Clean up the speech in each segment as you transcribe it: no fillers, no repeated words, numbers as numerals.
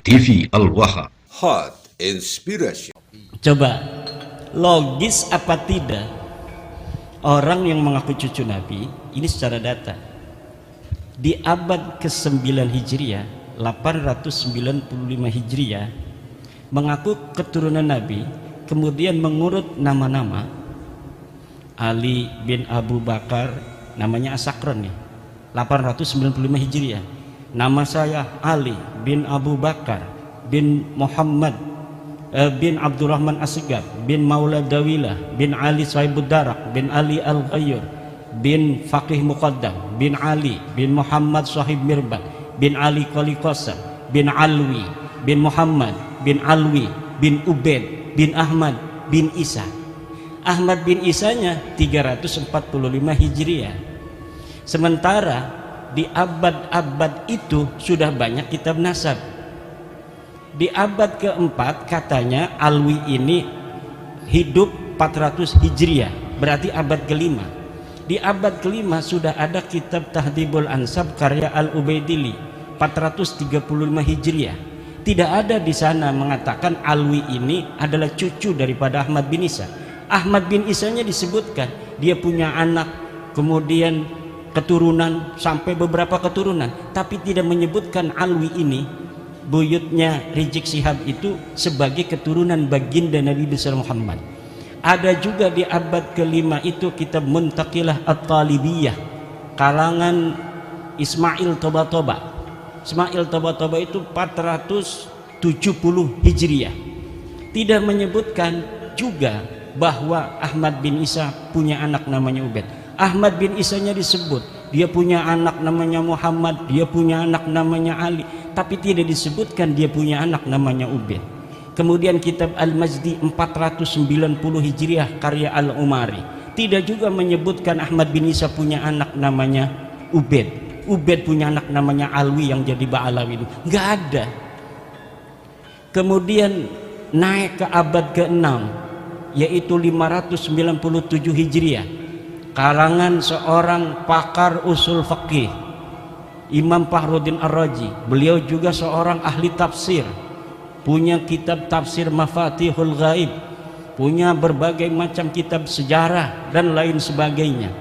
TV Al-Waha. Hot Inspiration. Coba, logis apa tidak orang yang mengaku cucu Nabi ini secara data di abad ke-9 Hijriah 895 Hijriah mengaku keturunan Nabi, kemudian mengurut nama-nama. Ali bin Abu Bakar, namanya Asakron nih, 895 Hijriah. Nama saya Ali bin Abu Bakar bin Muhammad bin Abdurrahman Asgar bin Maula Dawilah bin Ali Sahibud Darak bin Ali Al-Ghayyur bin Faqih Muqaddam bin Ali bin Muhammad Sahib Mirbat bin Ali Qali Qasam bin Alwi bin Muhammad bin Alwi bin Ubaid bin Ahmad bin Isa. Ahmad bin Isanya 345 Hijriah. Sementara di abad-abad itu sudah banyak kitab nasab. Di abad keempat katanya Alwi ini hidup 400 Hijriah, berarti abad kelima. Di abad kelima sudah ada kitab Tahdhibul Ansab karya Al-Ubaidili 435 Hijriah. Tidak ada di sana mengatakan Alwi ini adalah cucu daripada Ahmad bin Isa. Ahmad bin Isanya disebutkan dia punya anak, kemudian keturunan sampai beberapa keturunan, tapi tidak menyebutkan Alwi ini buyutnya Rizik Syihab itu sebagai keturunan baginda Nabi besar Muhammad. Ada juga di abad kelima itu kitab Muntaqilah At-Talibiyah kalangan Ismail Toba-Toba. Ismail Toba-Toba itu 470 Hijriah. Tidak menyebutkan juga bahwa Ahmad bin Isa punya anak namanya Ubaid. Ahmad bin Isanya disebut dia punya anak namanya Muhammad, dia punya anak namanya Ali, tapi tidak disebutkan dia punya anak namanya Ubaid. Kemudian kitab Al-Majdi 490 Hijriah karya Al-Umari tidak juga menyebutkan Ahmad bin Isa punya anak namanya Ubaid. Ubaid punya anak namanya Alwi yang jadi Ba'alawi itu nggak ada. Kemudian naik ke abad ke-6 yaitu 597 Hijriah karangan seorang pakar usul fikih Imam Fakhruddin Ar-Razi. Beliau juga seorang ahli tafsir, punya kitab tafsir Mafatihul Ghaib, punya berbagai macam kitab sejarah dan lain sebagainya.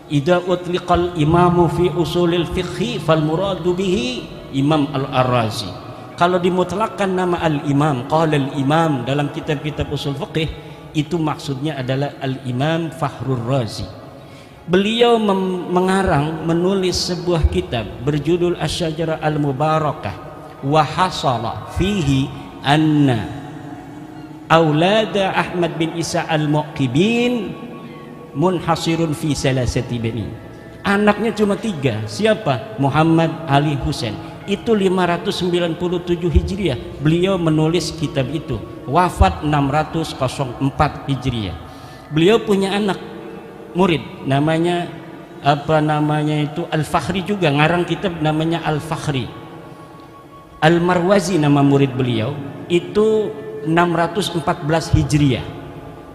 Idza utliqal imamu fi usulil fiqhi fal muradu bihi Imam Al-Ar-Razi. Kalau dimutlakkan nama al-imam, qala al-imam dalam kitab-kitab usul fiqih, itu maksudnya adalah Al-Imam Fakhrur Razi. Beliau menulis sebuah kitab berjudul Asy-Syajarah Al-Mubarakah wa hasala fihi anna aulada Ahmad bin Isa Al-Muqibin munhasirun fi salasati bani. Anaknya cuma 3. Siapa? Muhammad, Ali, Husain. Itu 597 Hijriah beliau menulis kitab itu. Wafat 604 Hijriah. Beliau punya anak murid namanya itu Al-Fakhri juga, ngarang kitab namanya Al-Fakhri. Al-Marwazi nama murid beliau itu 614 Hijriah.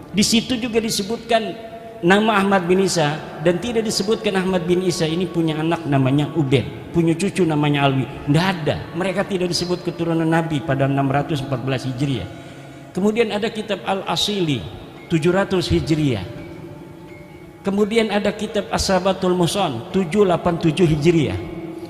Di situ juga disebutkan nama Ahmad bin Isa dan tidak disebutkan Ahmad bin Isa ini punya anak namanya Ubaid, punya cucu namanya Alwi. Tidak ada, mereka tidak disebut keturunan Nabi pada 614 Hijriah. Kemudian ada kitab Al-Asili 700 Hijriah. Kemudian ada kitab As-Sabatul Musan 787 Hijriah.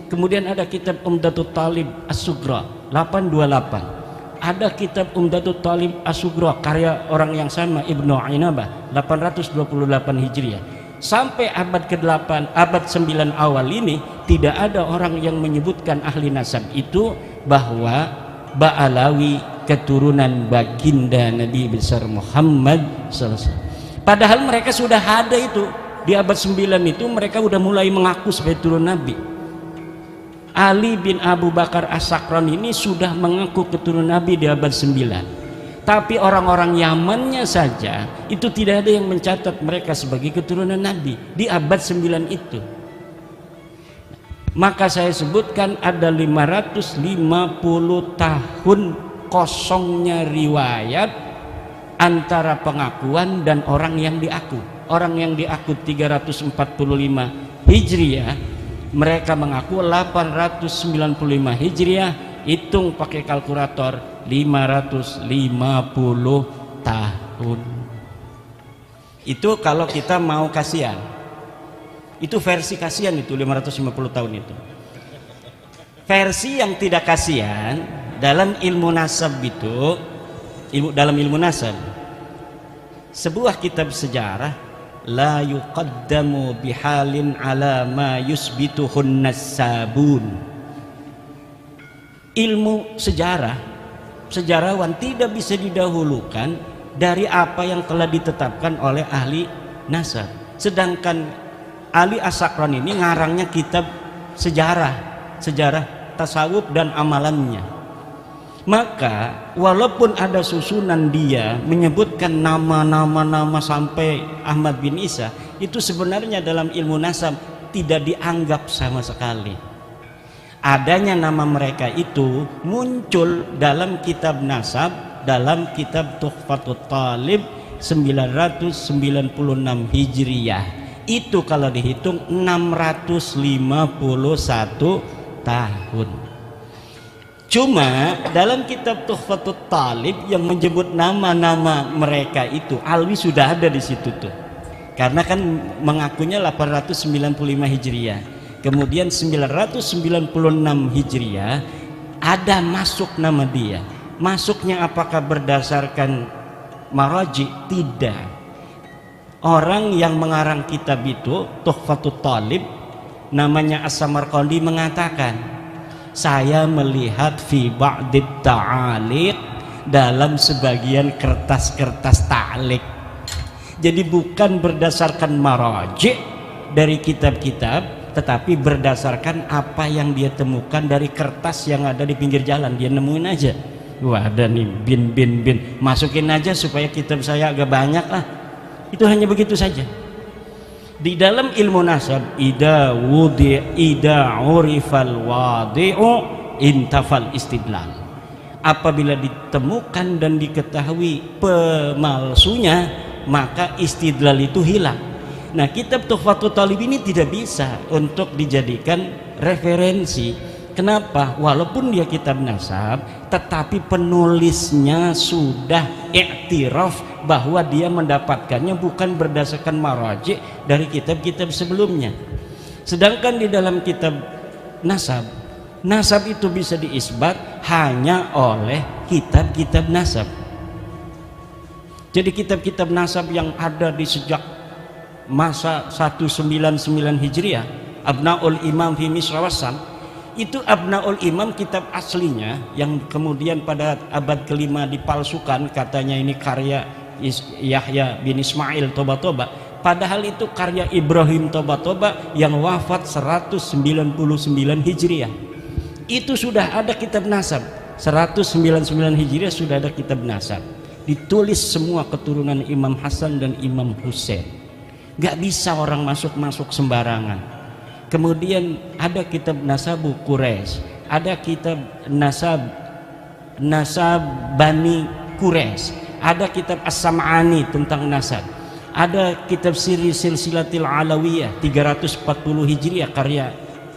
Kemudian ada kitab Umdatul Talib As-Sugra 828. Ada kitab Umdatul Talib As-Sugra karya orang yang sama Ibnu Ainabah 828 Hijriah. Sampai abad ke-8, abad 9 awal ini tidak ada orang yang menyebutkan ahli nasab itu bahwa Ba'alawi keturunan baginda Nabi besar Muhammad SAW. Padahal mereka sudah ada itu di abad 9 itu, mereka sudah mulai mengaku sebagai turun Nabi. Ali bin Abu Bakar As-Sakron ini sudah mengaku keturunan Nabi di abad 9. Tapi orang-orang Yamannya saja itu tidak ada yang mencatat mereka sebagai keturunan Nabi di abad 9 itu. Maka saya sebutkan ada 550 tahun kosongnya riwayat antara pengakuan dan orang yang diaku. Orang yang diaku 345 Hijriah Mereka mengaku 895 Hijriah, hitung pakai kalkulator 550 tahun. Itu kalau kita mau kasihan. Itu versi kasihan itu 550 tahun itu. Versi yang tidak kasihan dalam ilmu nasab itu, dalam ilmu nasab, sebuah kitab sejarah, la yuqaddamu bihalin ala ma yusbituhun nasabun. Ilmu sejarah, sejarawan tidak bisa didahulukan dari apa yang telah ditetapkan oleh ahli nasab. Sedangkan ahli as-Sakran ini ngarangnya kitab sejarah tasawuf dan amalannya. Maka walaupun ada susunan dia menyebutkan nama sampai Ahmad bin Isa, itu sebenarnya dalam ilmu nasab tidak dianggap sama sekali. Adanya nama mereka itu muncul dalam kitab nasab, dalam kitab Tuhfatut Talib 996 Hijriyah. Itu kalau dihitung 651 tahun. Cuma dalam kitab Tuhfatut Talib yang menyebut nama-nama mereka itu, Alwi sudah ada di situ tuh. Karena kan mengakunya 895 Hijriah. Kemudian 996 Hijriah ada masuk nama dia. Masuknya apakah berdasarkan maraji? Tidak. Orang yang mengarang kitab itu Tuhfatut Talib namanya As-Samarqandi mengatakan, saya melihat fi ba'dit ta'aliq, dalam sebagian kertas-kertas ta'liq. Jadi bukan berdasarkan maraji dari kitab-kitab, tetapi berdasarkan apa yang dia temukan dari kertas yang ada di pinggir jalan. Dia nemuin aja, wah ada nih bin, masukin aja supaya kitab saya agak banyak lah. Itu hanya begitu saja. Di dalam ilmu nasab, ida urifal wadi'u intafal istidlal. Apabila ditemukan dan diketahui pemalsunya, maka istidlal itu hilang. Nah, kitab Tuhfatut Talib ini tidak bisa untuk dijadikan referensi. Kenapa? Walaupun dia kitab nasab, tetapi penulisnya sudah iktiraf bahwa dia mendapatkannya bukan berdasarkan maraji dari kitab-kitab sebelumnya. Sedangkan di dalam kitab nasab itu bisa diisbat hanya oleh kitab-kitab nasab. Jadi kitab-kitab nasab yang ada di sejak masa 199 Hijriah, Abnaul Imam fi Misra Wassam, itu Abnaul Imam kitab aslinya yang kemudian pada abad kelima dipalsukan, katanya ini karya Yahya bin Ismail Toba-Toba, padahal itu karya Ibrahim Toba-Toba yang wafat 199 Hijriah. Itu sudah ada kitab nasab 199 Hijriah, sudah ada kitab nasab, ditulis semua keturunan Imam Hasan dan Imam Husain. Gak bisa orang masuk sembarangan. Kemudian ada kitab Nasabu Quraisy, ada kitab Nasab Bani Quraisy, ada kitab As-Sam'ani tentang nasab, ada kitab Siri Silsilatil Alawiyah 340 Hijriah karya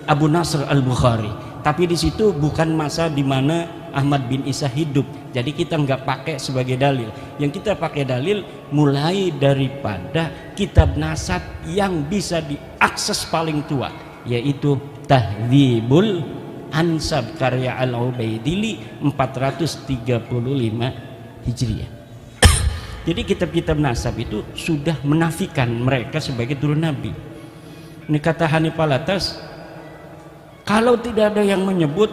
Abu Nasr Al-Bukhari. Tapi di situ bukan masa di mana Ahmad bin Isa hidup, jadi kita nggak pakai sebagai dalil. Yang kita pakai dalil mulai daripada kitab nasab yang bisa diakses paling tua, yaitu Tahdzibul Ansab karya Al-Ubaidili 435 Hijriah. Jadi kitab-kitab nasab itu sudah menafikan mereka sebagai turun Nabi. Ini kata Hanif Alatas, kalau tidak ada yang menyebut,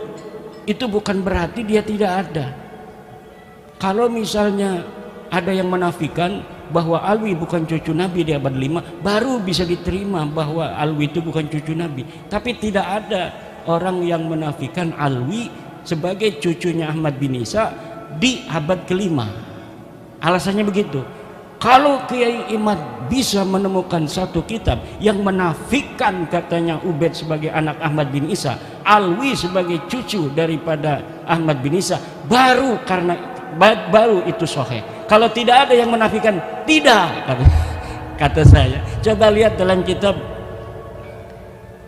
itu bukan berarti dia tidak ada. Kalau misalnya ada yang menafikan bahwa Alwi bukan cucu Nabi di abad 5, baru bisa diterima bahwa Alwi itu bukan cucu Nabi. Tapi tidak ada orang yang menafikan Alwi sebagai cucunya Ahmad bin Isa di abad kelima. Alasannya begitu. Kalau Kiai Imad bisa menemukan satu kitab yang menafikan katanya Ubaid sebagai anak Ahmad bin Isa, Alwi sebagai cucu daripada Ahmad bin Isa, baru itu sahih. Kalau tidak ada yang menafikan, tidak, kata saya. Coba lihat dalam kitab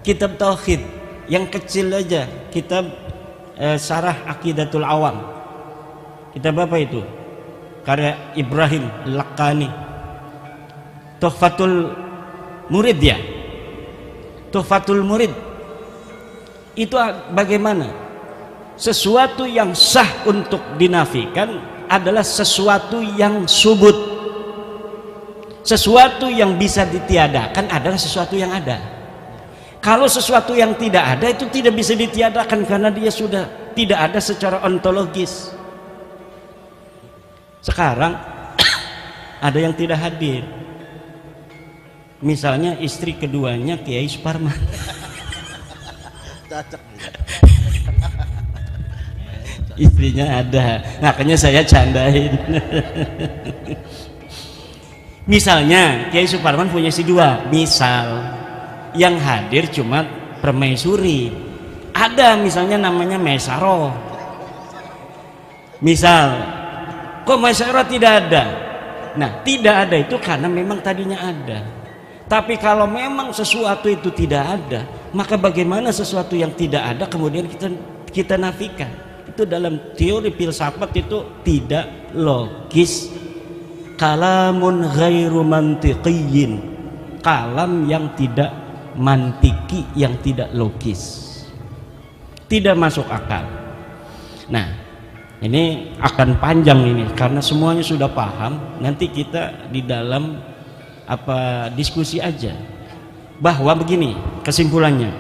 kitab tauhid yang kecil aja, kitab Syarah Aqidatul Awam. Kitab apa itu? Karya Ibrahim Laqqani. Tuhfatul Murid ya. Tuhfatul Murid. Itu bagaimana? Sesuatu yang sah untuk dinafikan adalah sesuatu yang subut. Sesuatu yang bisa ditiadakan adalah sesuatu yang ada. Kalau sesuatu yang tidak ada itu tidak bisa ditiadakan karena dia sudah tidak ada secara ontologis. Sekarang ada yang tidak hadir. Misalnya istri keduanya Kiai Suparman. Istrinya ada, makanya saya candain. Misalnya Kiai Suparman punya istri dua, misal yang hadir cuma permaisuri. Ada misalnya namanya Maisaro. Misal, kok Maisaro tidak ada? Nah, tidak ada itu karena memang tadinya ada. Tapi kalau memang sesuatu itu tidak ada, maka bagaimana sesuatu yang tidak ada kemudian kita nafikan? Itu dalam teori filsafat itu tidak logis. Kalamun ghairu mantiqiyyin, kalam yang tidak mantiki, yang tidak logis, tidak masuk akal. Nah, ini akan panjang ini karena semuanya sudah paham. Nanti kita di dalam diskusi aja bahwa begini kesimpulannya.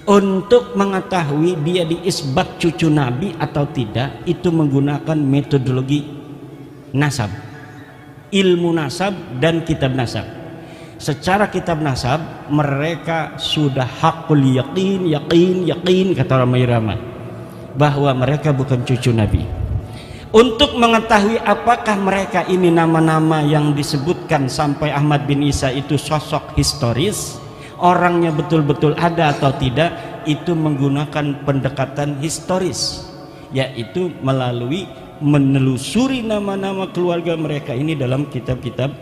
Untuk mengetahui dia diisbat cucu Nabi atau tidak, itu menggunakan metodologi nasab, ilmu nasab dan kitab nasab. Secara kitab nasab mereka sudah hakul yakin kata Rama Irama bahwa mereka bukan cucu Nabi. Untuk mengetahui apakah mereka ini nama-nama yang disebutkan sampai Ahmad bin Isa itu sosok historis, orangnya betul-betul ada atau tidak, itu menggunakan pendekatan historis, yaitu melalui menelusuri nama-nama keluarga mereka ini dalam kitab-kitab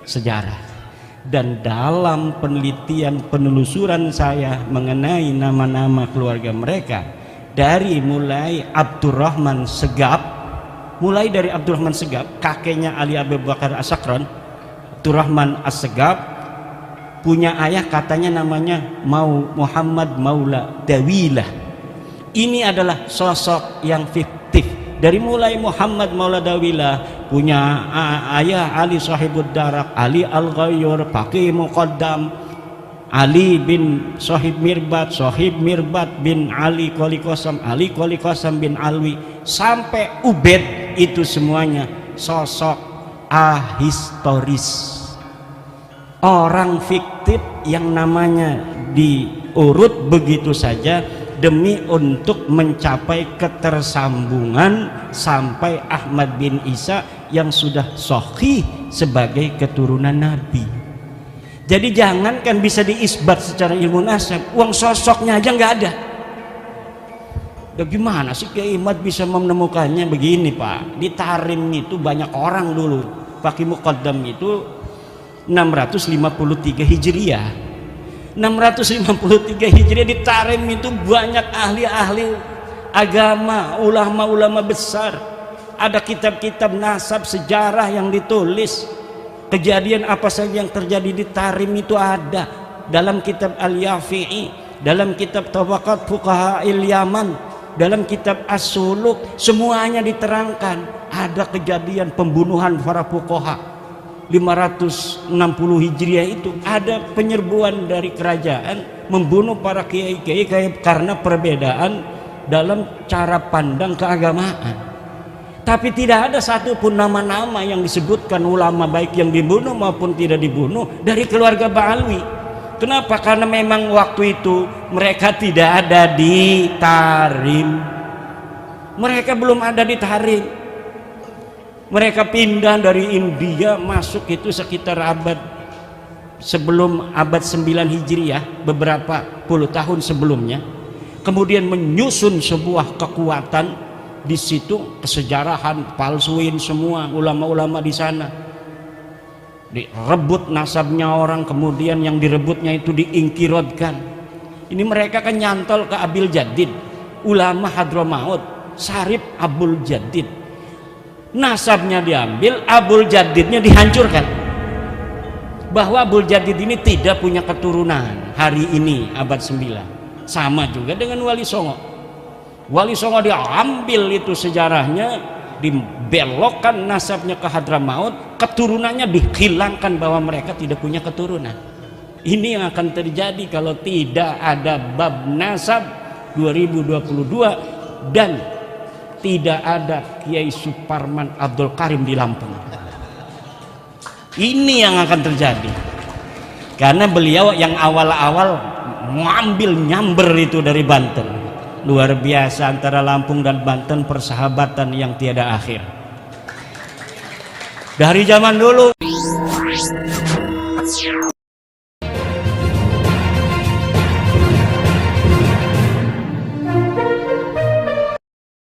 sejarah. Dan dalam penelitian penelusuran saya mengenai nama-nama keluarga mereka, dari mulai Abdurrahman Segaf, kakeknya Ali Abu Bakar As-Sakran, Abdurrahman As-Segaf, punya ayah katanya namanya Muhammad Maula Dawilah. Ini adalah sosok yang fiktif. Dari mulai Muhammad Maula Dawilah punya ayah Ali Sahibud Darak, Ali Al-Ghayyur, Faqih Muqaddam, Ali bin Sahib Mirbat bin Ali Qali Qasam bin Alwi, sampai Ubed, itu semuanya sosok ahistoris, orang fiktif yang namanya diurut begitu saja demi untuk mencapai ketersambungan sampai Ahmad bin Isa yang sudah sahih sebagai keturunan Nabi. Jadi jangankan bisa diisbat secara ilmu nasab, uang sosoknya aja nggak ada. Bagaimana sih Kiai Ahmad bisa menemukannya? Begini Pak, di Tarim itu banyak orang dulu. Faqih Muqaddam itu 653 Hijriah. 653 Hijriah di Tarim itu banyak ahli-ahli agama, ulama-ulama besar. Ada kitab-kitab nasab sejarah yang ditulis. Kejadian apa saja yang terjadi di Tarim itu ada dalam kitab Al-Yafi'i, dalam kitab Tabaqat Fuqaha'il Yaman, dalam kitab As-Suluk, semuanya diterangkan. Ada kejadian pembunuhan para fuqaha 560 Hijriah itu, ada penyerbuan dari kerajaan membunuh para kiai-kiai karena perbedaan dalam cara pandang keagamaan. Tapi tidak ada satupun nama-nama yang disebutkan ulama baik yang dibunuh maupun tidak dibunuh dari keluarga Ba'alwi. Kenapa? Karena memang waktu itu mereka tidak ada di Tarim. Mereka belum ada di Tarim. Mereka pindah dari India masuk itu sekitar sebelum abad 9 Hijriah, beberapa puluh tahun sebelumnya. Kemudian menyusun sebuah kekuatan di situ, kesejarahan, palsuin semua ulama-ulama di sana. direbut nasabnya orang, kemudian yang direbutnya itu diingkirodkan. Ini mereka kan nyantol ke Abil Jadid, ulama Hadramaut, Sarip Abul Jadid. Nasabnya diambil, Abul Jadidnya dihancurkan. Bahwa Abul Jadid ini tidak punya keturunan hari ini abad 9. Sama juga dengan Wali Songo. Wali Songo diambil itu sejarahnya, dibelokkan nasabnya ke Hadramaut, keturunannya dihilangkan bahwa mereka tidak punya keturunan. Ini yang akan terjadi kalau tidak ada bab nasab 2022 dan tidak ada Kiai Suparman Abdul Karim di Lampung. Ini yang akan terjadi karena beliau yang awal-awal mengambil nyamber itu dari Banten. Luar biasa, antara Lampung dan Banten persahabatan yang tiada akhir dari zaman dulu.